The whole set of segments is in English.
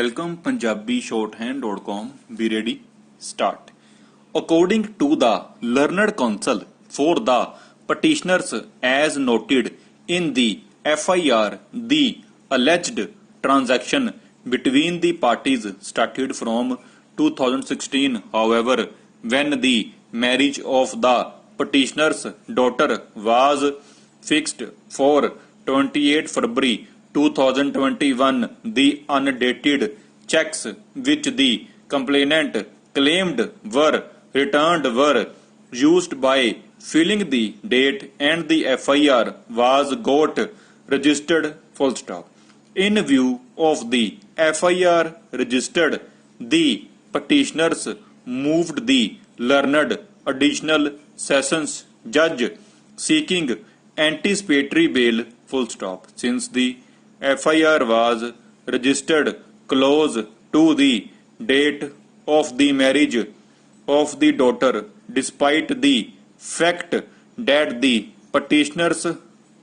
Welcome punjabishorthand.com. Be ready. Start. According to the learned counsel for the petitioners as noted in the FIR, the alleged transaction between the parties started from 2016. However, when the marriage of the petitioner's daughter was fixed for 28 February 2021, the undated checks which the complainant claimed were returned were used by filling the date and the FIR was got registered full stop. In view of the FIR registered, the petitioners moved the learned additional sessions judge seeking anticipatory bail full stop. Since the FIR was registered close to the date of the marriage of the daughter, despite the fact that the petitioners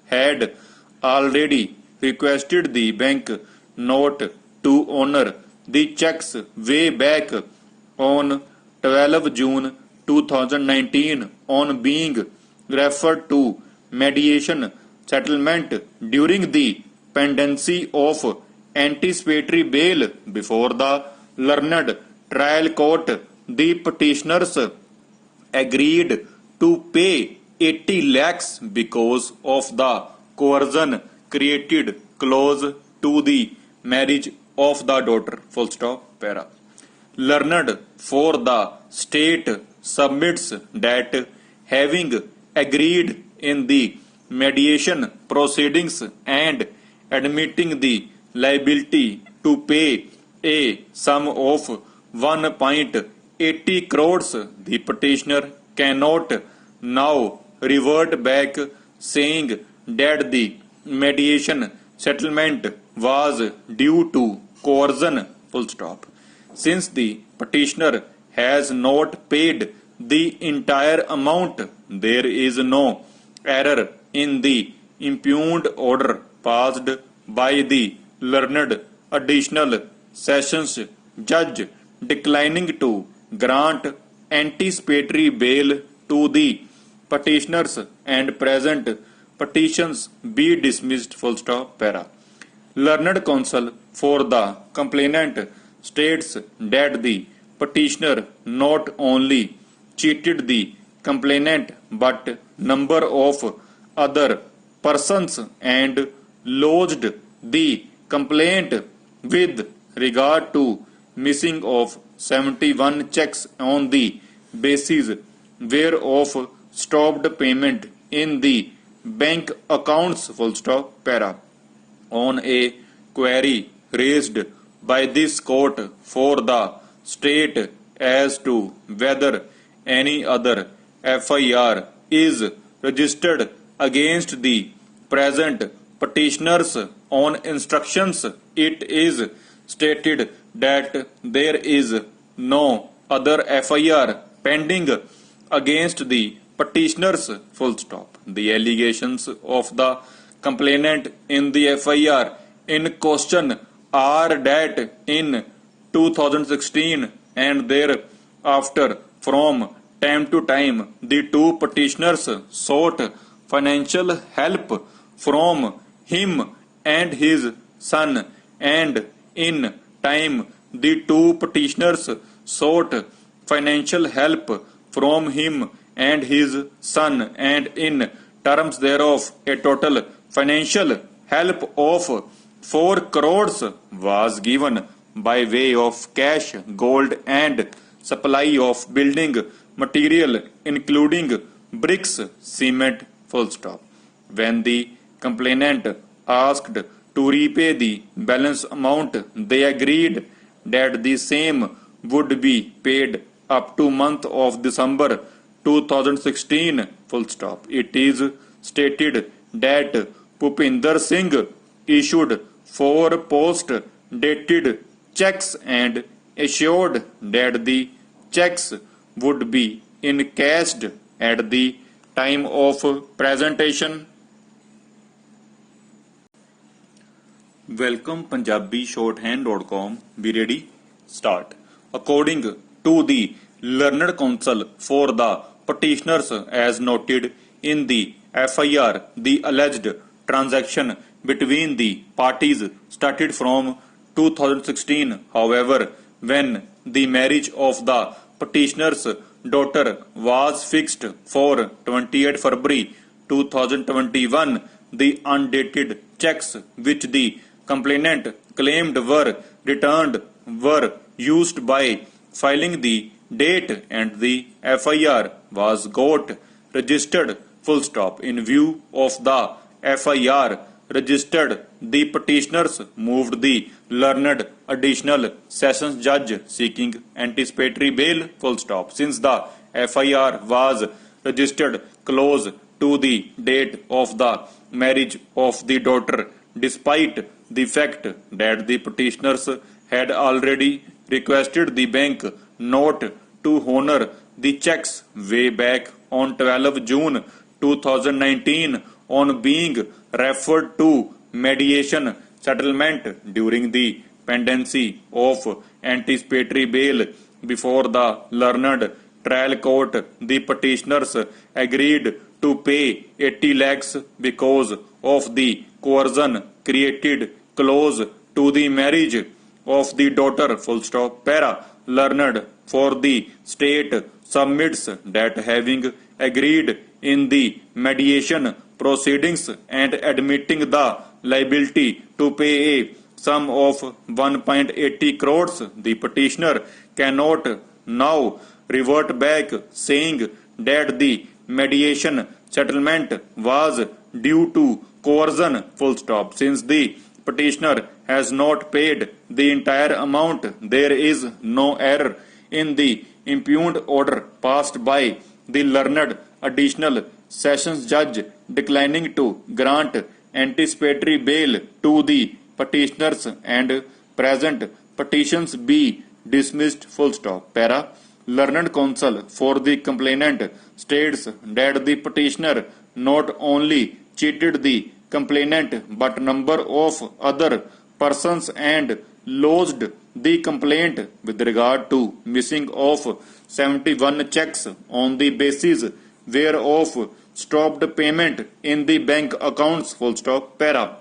had already requested the bank not to honor the checks way back on 12 June 2019 on being referred to mediation settlement during the pendency of anticipatory bail before the learned trial court, the petitioners agreed to pay 80 lakhs because of the coercion created close to the marriage of the daughter. Full stop. Para. Learned for the state submits that having agreed in the mediation proceedings and admitting the liability to pay a sum of 1.80 crores, the petitioner cannot now revert back saying that the mediation settlement was due to coercion. Full stop. Since the petitioner has not paid the entire amount, there is no error in the impugned order passed by the learned additional sessions judge declining to grant anticipatory bail to the petitioners and present petitions be dismissed. Full stop. Para. Learned counsel for the complainant states that the petitioner not only cheated the complainant but number of other persons and lodged the complaint with regard to missing of 71 checks on the basis whereof stopped payment in the bank accounts. Full stop. Para. On a query raised by this court for the state as to whether any other FIR is registered against the present petitioners on instructions, it is stated that there is no other FIR pending against the petitioners. Full stop. The allegations of the complainant in the FIR in question are that in 2016 and thereafter, from time to time, the two petitioners sought financial help from him and his son, and in time the two petitioners sought financial help from him and his son, and in terms thereof a total financial help of 4 crores was given by way of cash, gold and supply of building material including bricks, cement. Full stop. When the complainant asked to repay the balance amount, they agreed that the same would be paid up to month of December 2016. Full stop. It is stated that Bhupinder Singh issued 4 post-dated checks and assured that the checks would be encashed at the time of presentation. Welcome punjabishorthand.com. Be ready? Start. According to the learned counsel for the petitioners as noted in the FIR, the alleged transaction between the parties started from 2016. However, when the marriage of the petitioner's daughter was fixed for 28 February 2021, the undated checks which the complainant claimed were returned were used by filing the date and the FIR was got registered full stop. In view of the FIR registered, the petitioners moved the learned additional sessions judge seeking anticipatory bail full stop. Since the FIR was registered close to the date of the marriage of the daughter, despite the fact that the petitioners had already requested the bank not to honor the checks way back on 12 June 2019 on being referred to mediation settlement during the pendency of anticipatory bail before the learned trial court, the petitioners agreed to pay 80 lakhs because of the coercion created close to the marriage of the daughter full stop. Para learned for the state submits that having agreed in the mediation proceedings and admitting the liability to pay a sum of 1.80 crores, the petitioner cannot now revert back, saying that the mediation settlement was due to coercion full stop. Since the petitioner has not paid the entire amount, there is no error in the impugned order passed by the learned additional sessions judge declining to grant anticipatory bail to the petitioners and present petitions be dismissed full stop. Para learned counsel for the complainant states that the petitioner not only cheated the complainant but number of other persons and lodged the complaint with regard to missing of 71 checks on the basis whereof stopped payment in the bank accounts full stop. Para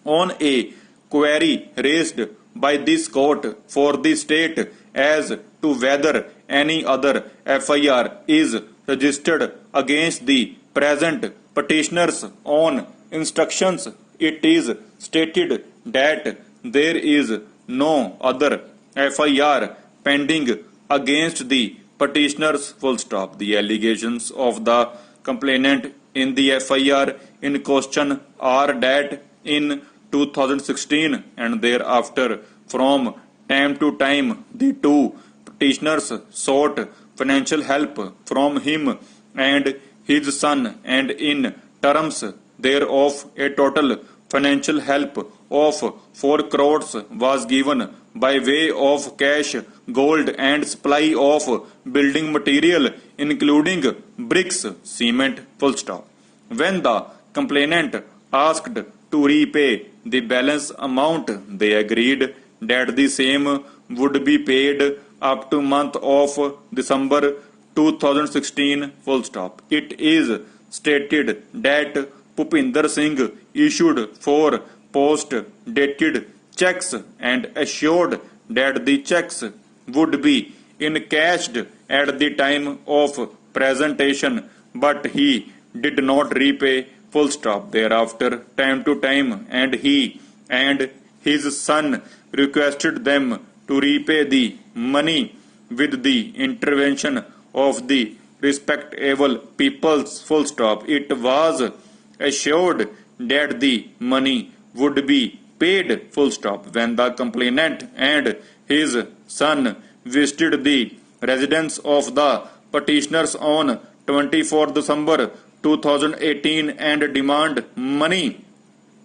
on a query raised by this court for the state as to whether any other FIR is registered against the present petitioners on instructions, it is stated that there is no other FIR pending against the petitioners full stop. The allegations of the complainant in the FIR in question are that in 2016 and thereafter, from time to time, the two petitioners sought financial help from him and his son, and in terms thereof a total financial help of 4 crores was given by way of cash, gold and supply of building material including bricks, cement full stop. When the complainant asked to repay the balance amount, they agreed that the same would be paid up to month of December 2016 full stop. It is stated that Bhupinder Singh issued 4 post dated checks and assured that the checks would be encashed at the time of presentation, but he did not repay full stop. Thereafter, time to time, and he and his son requested them to repay the money with the intervention of the respectable peoples full stop. It was assured that the money would be paid full stop when the complainant and his son visited the residence of the petitioners on 24 December 2018 and demand money.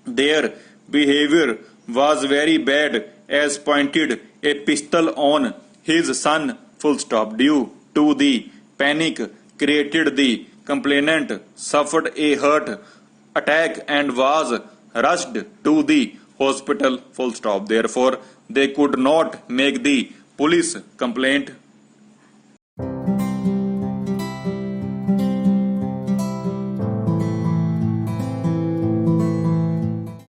Their behavior was very bad, as pointed a pistol on his son full stop. Due to the panic created, the complainant suffered a heart attack and was rushed to the hospital, full stop. Therefore, they could not make the police complaint